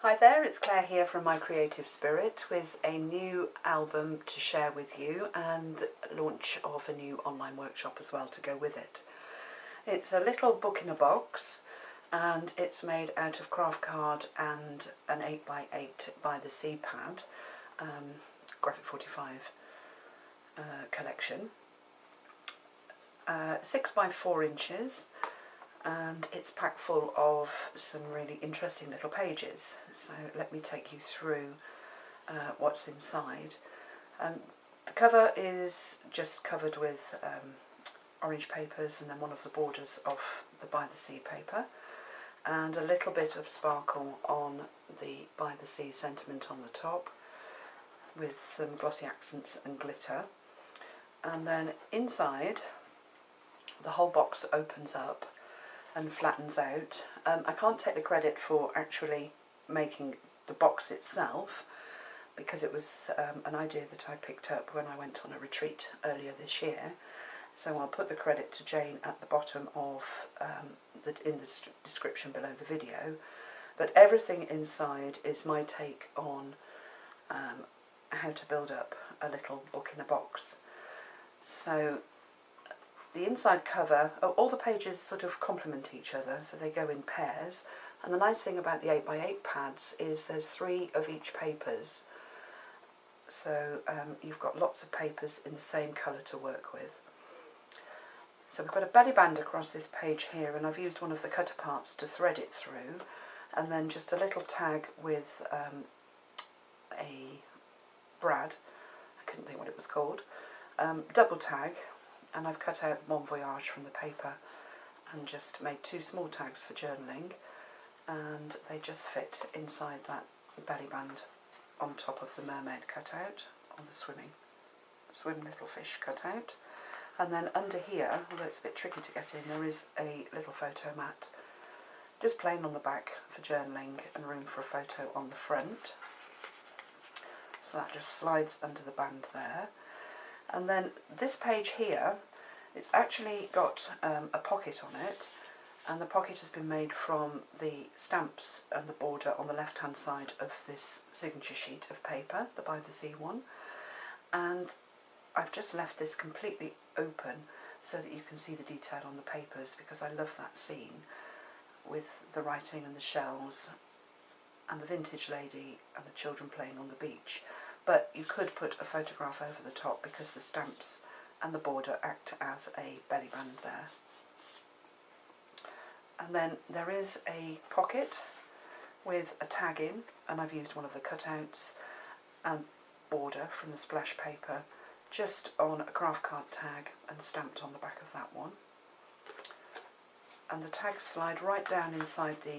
Hi there, it's Claire here from My Creative Spirit with a new album to share with you and launch of a new online workshop as well to go with it. It's a little book in a box and it's made out of craft card and an 8x8 by the Sea pad, Graphic 45 collection. 6x4 inches. And it's packed full of some really interesting little pages. So let me take you through what's inside. The cover is just covered with orange papers and then one of the borders of the By the Sea paper, and a little bit of sparkle on the By the Sea sentiment on the top with some glossy accents and glitter. And then inside the whole box opens up and flattens out. I can't take the credit for actually making the box itself because it was an idea that I picked up when I went on a retreat earlier this year. So I'll put the credit to Jane at the bottom of in the description below the video. But everything inside is my take on how to build up a little book in a box. So the inside cover, all the pages sort of complement each other, so they go in pairs. And the nice thing about the 8x8 pads is there's 3 of each papers. So you've got lots of papers in the same colour to work with. So we've got a belly band across this page here, and I've used one of the cutter parts to thread it through. And then just a little tag with a brad, I couldn't think what it was called, double tag. And I've cut out Bon Voyage from the paper and just made 2 small tags for journaling, and they just fit inside that belly band on top of the mermaid cutout, on the swim little fish cutout. And then under here, although it's a bit tricky to get in, there is a little photo mat, just plain on the back for journaling and room for a photo on the front. So that just slides under the band there. And then this page here, it's actually got a pocket on it, and the pocket has been made from the stamps and the border on the left hand side of this signature sheet of paper, the By the Sea one. And I've just left this completely open so that you can see the detail on the papers, because I love that scene with the writing and the shells and the vintage lady and the children playing on the beach. But you could put a photograph over the top because the stamps and the border act as a belly band there. And then there is a pocket with a tag in, and I've used one of the cutouts and border from the splash paper just on a craft card tag and stamped on the back of that one. And the tags slide right down inside the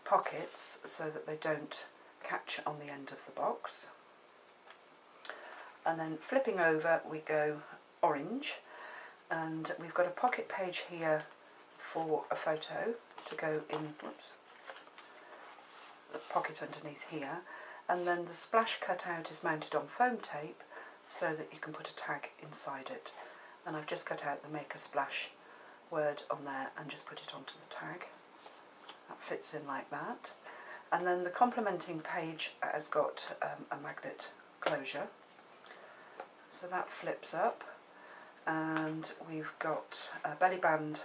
pockets so that they don't catch on the end of the box. And then flipping over we go orange, and we've got a pocket page here for a photo to go in, the pocket underneath here, and then the splash cutout is mounted on foam tape so that you can put a tag inside it. And I've just cut out the Make a Splash word on there and just put it onto the tag. That fits in like that. And then the complementing page has got a magnet closure. So that flips up, and we've got a belly band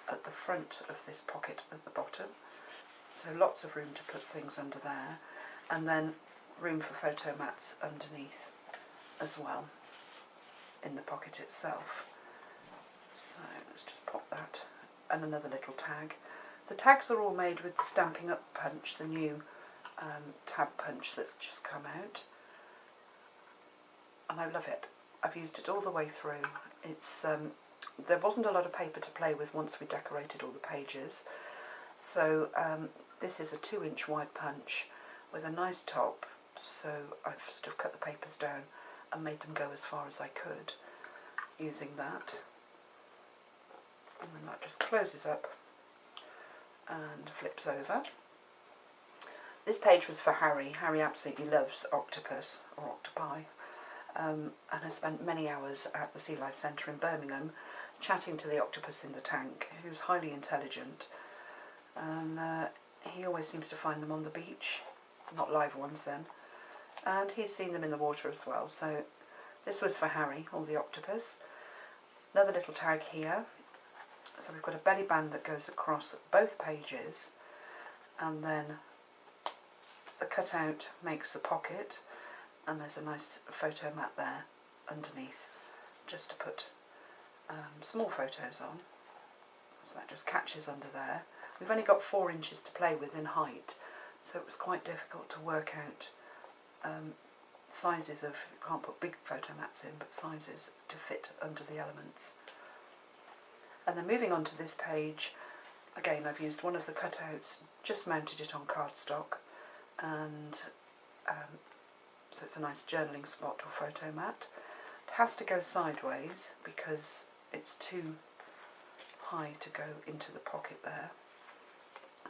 at the front of this pocket at the bottom, so lots of room to put things under there, and then room for photo mats underneath as well in the pocket itself. So let's just pop that, and another little tag. The tags are all made with the Stampin' Up punch, the new tab punch that's just come out. And I love it. I've used it all the way through. It's there wasn't a lot of paper to play with once we decorated all the pages, so this is a 2-inch wide punch with a nice top, so I've sort of cut the papers down and made them go as far as I could using that. And then that just closes up and flips over. This page was for Harry. Harry absolutely loves octopus or octopi. And has spent many hours at the Sea Life Centre in Birmingham chatting to the octopus in the tank, who's highly intelligent. And he always seems to find them on the beach, not live ones then, and he's seen them in the water as well. So this was for Harry, all the octopus. Another little tag here. So we've got a belly band that goes across both pages, and then the cutout makes the pocket, and there's a nice photo mat there underneath just to put small photos on. So that just catches under there. We've only got 4 inches to play with in height, so it was quite difficult to work out sizes of, you can't put big photo mats in, but sizes to fit under the elements. And then moving on to this page, again I've used one of the cutouts, just mounted it on cardstock, and so it's a nice journaling spot or photo mat. It has to go sideways because it's too high to go into the pocket there.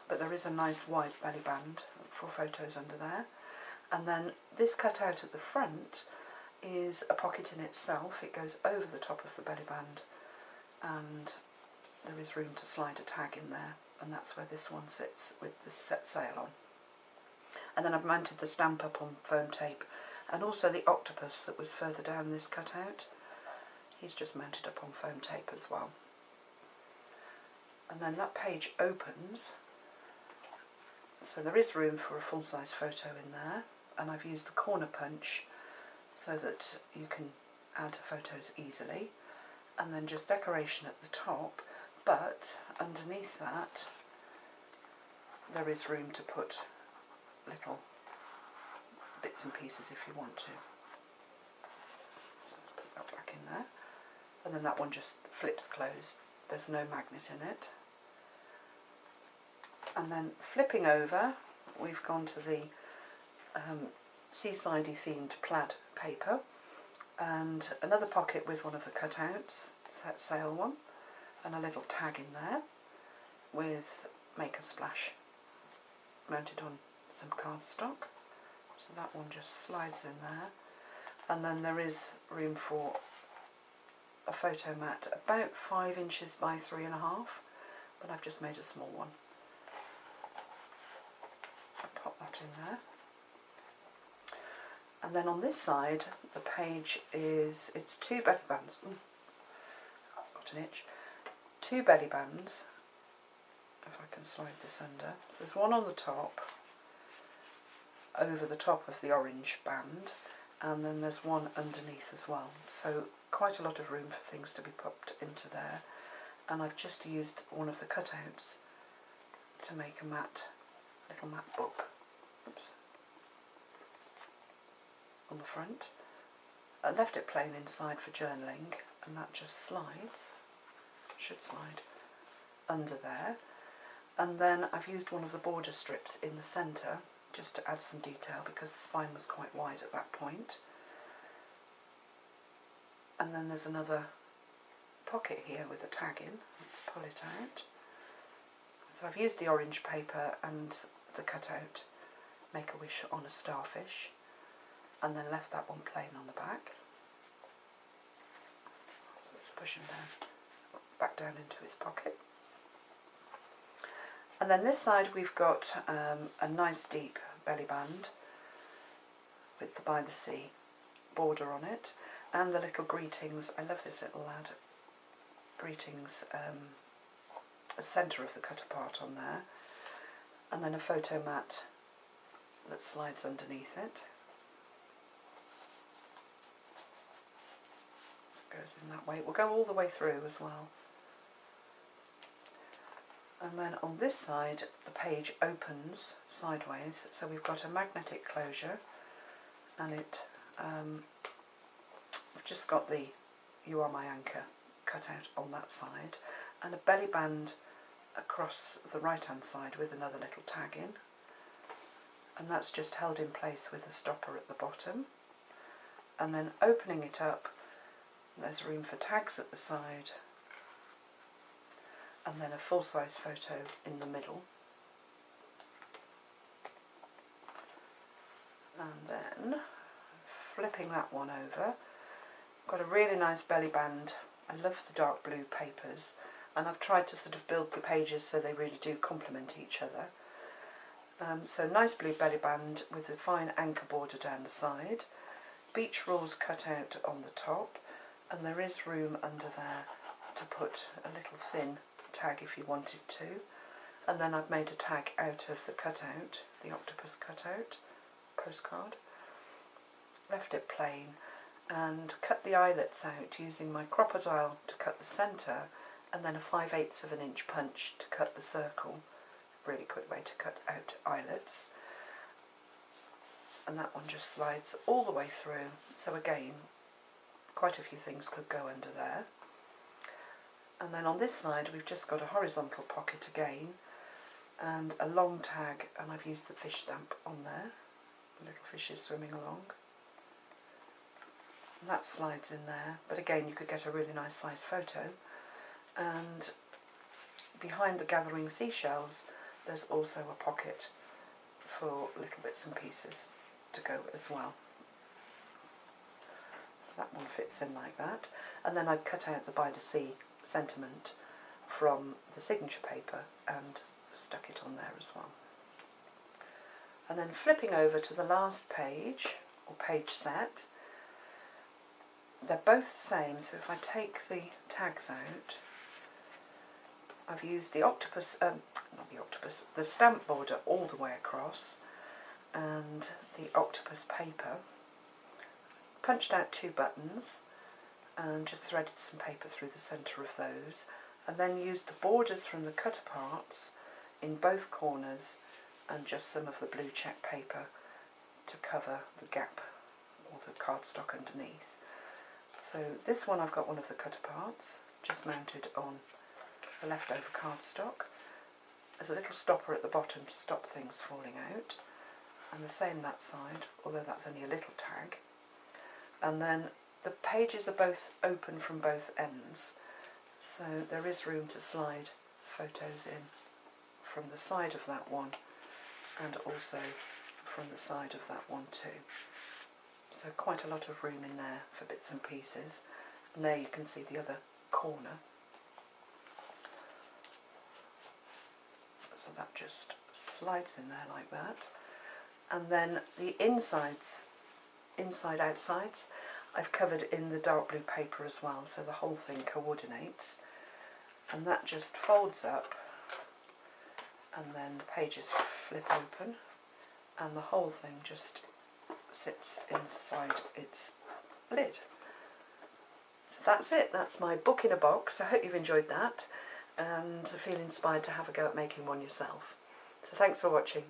But there is a nice wide belly band for photos under there. And then this cutout at the front is a pocket in itself. It goes over the top of the belly band, and there is room to slide a tag in there, and that's where this one sits with the set sail on. And then I've mounted the stamp up on foam tape, and also the octopus that was further down this cutout, he's just mounted up on foam tape as well. And then that page opens, so there is room for a full-size photo in there, and I've used the corner punch so that you can add photos easily, and then just decoration at the top, but underneath that there is room to put little bits and pieces if you want to. So let's put that back in there, and then that one just flips closed, there's no magnet in it. And then flipping over, we've gone to the seasidey themed plaid paper, and another pocket with one of the cutouts, set sail one, and a little tag in there with Make a Splash mounted on some cardstock. So that one just slides in there, and then there is room for a photo mat about 5 inches by 3.5, but I've just made a small one. Pop that in there. And then on this side, the page is, it's 2 belly bands. Got an itch. 2 belly bands, if I can slide this under. So there's one on the top, over the top of the orange band, and then there's one underneath as well. So quite a lot of room for things to be popped into there. And I've just used one of the cutouts to make a little mat book. Oops. On the front. I left it plain inside for journaling, and that just slides, should slide under there. And then I've used one of the border strips in the centre just to add some detail because the spine was quite wide at that point. And then there's another pocket here with a tag in. Let's pull it out. So I've used the orange paper and the cutout Make a Wish on a starfish, and then left that one plain on the back. Let's push him down, back down into his pocket. And then this side we've got a nice deep belly band with the By the Sea border on it, and the little greetings. I love this little lad. Greetings, the centre of the cutter part on there, and then a photo mat that slides underneath it. Goes in that way. It will go all the way through as well. And then on this side the page opens sideways, so we've got a magnetic closure, and it we've just got the You Are My Anchor cut out on that side, and a belly band across the right hand side with another little tag in, and that's just held in place with a stopper at the bottom. And then opening it up, there's room for tags at the side, and then a full-size photo in the middle. And then flipping that one over, got a really nice belly band. I love the dark blue papers, and I've tried to sort of build the pages so they really do complement each other. So nice blue belly band with a fine anchor border down the side, beach rules cut out on the top, and there is room under there to put a little thin tag if you wanted to. And then I've made a tag out of the cutout, the octopus cutout postcard, left it plain, and cut the eyelets out using my crocodile to cut the centre, and then a 5/8 of an inch punch to cut the circle. Really quick way to cut out eyelets. And that one just slides all the way through, so again quite a few things could go under there. And then on this side we've just got a horizontal pocket again and a long tag, and I've used the fish stamp on there, the little fishes swimming along, and that slides in there, but again you could get a really nice size photo. And behind the gathering seashells there's also a pocket for little bits and pieces to go as well. So that one fits in like that. And then I've cut out the By the Sea sentiment from the signature paper and stuck it on there as well. And then flipping over to the last page, or page set, they're both the same, so if I take the tags out, I've used the octopus, the stamp border all the way across, and the octopus paper, punched out 2 buttons and just threaded some paper through the centre of those, and then used the borders from the cutter parts in both corners and just some of the blue check paper to cover the gap or the cardstock underneath. So this one I've got one of the cutter parts just mounted on the leftover cardstock. There's a little stopper at the bottom to stop things falling out, and the same that side, although that's only a little tag. And then the pages are both open from both ends, so there is room to slide photos in from the side of that one and also from the side of that one too. So quite a lot of room in there for bits and pieces. And there you can see the other corner. So that just slides in there like that. And then the insides, outsides, I've covered in the dark blue paper as well, so the whole thing coordinates. And that just folds up, and then the pages flip open, and the whole thing just sits inside its lid. So that's it, that's my book in a box. I hope you've enjoyed that and feel inspired to have a go at making one yourself. So thanks for watching.